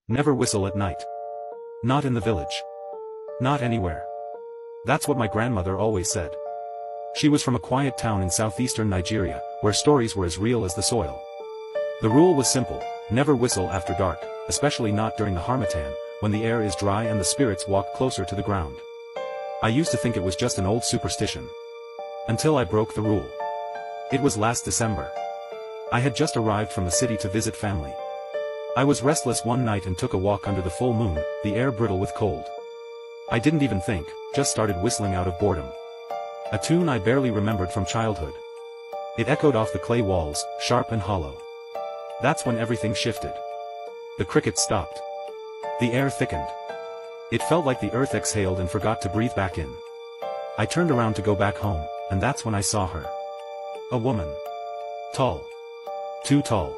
Never whistle at night. Not in the village. Not anywhere. That's what my grandmother always said. She was from a quiet town in southeastern Nigeria, where stories were as real as the soil. The rule was simple: never whistle after dark, especially not during the harmattan, when the air is dry and the spirits walk closer to the ground. I used to think it was just an old superstition. Until I broke the rule. It was last December. I had just arrived from the city to visit family. I was restless one night and took a walk under the full moon, the air brittle with cold. I didn't even think, just started whistling out of boredom. A tune I barely remembered from childhood. It echoed off the clay walls, sharp and hollow. That's when everything shifted. The crickets stopped. The air thickened. It felt like the earth exhaled and forgot to breathe back in. I turned around to go back home, and that's when I saw her. A woman. Tall. Too tall.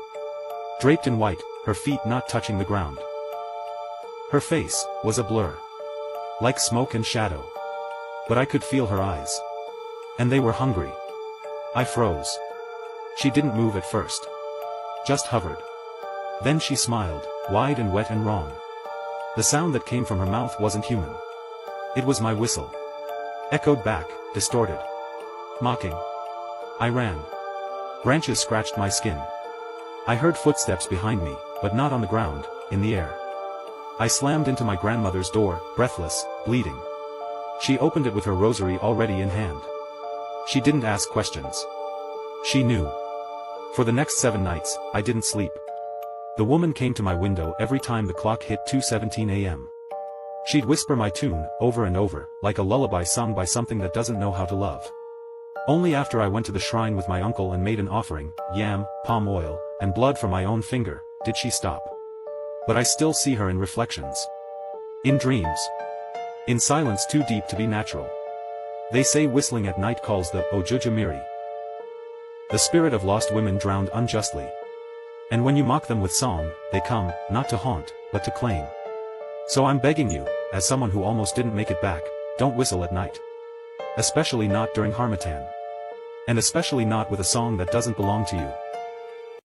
Draped in white, her feet not touching the ground. Her face was a blur. Like smoke and shadow. But I could feel her eyes. And they were hungry. I froze. She didn't move at first. Just hovered. Then she smiled, wide and wet and wrong. The sound that came from her mouth wasn't human. It was my whistle. Echoed back, distorted. Mocking. I ran. Branches scratched my skin. I heard footsteps behind me, but not on the ground, in the air. I slammed into my grandmother's door, breathless, bleeding. She opened it with her rosary already in hand. She didn't ask questions. She knew. For the next 7 nights, I didn't sleep. The woman came to my window every time the clock hit 2:17 a.m. She'd whisper my tune, over and over, like a lullaby sung by something that doesn't know how to love. Only after I went to the shrine with my uncle and made an offering, yam, palm oil, and blood from my own finger, did she stop. But I still see her in reflections. In dreams. In silence too deep to be natural. They say whistling at night calls the Ojujamiri. The spirit of lost women drowned unjustly. And when you mock them with song, they come, not to haunt, but to claim. So I'm begging you, as someone who almost didn't make it back, don't whistle at night. Especially not during harmattan. And especially not with a song that doesn't belong to you.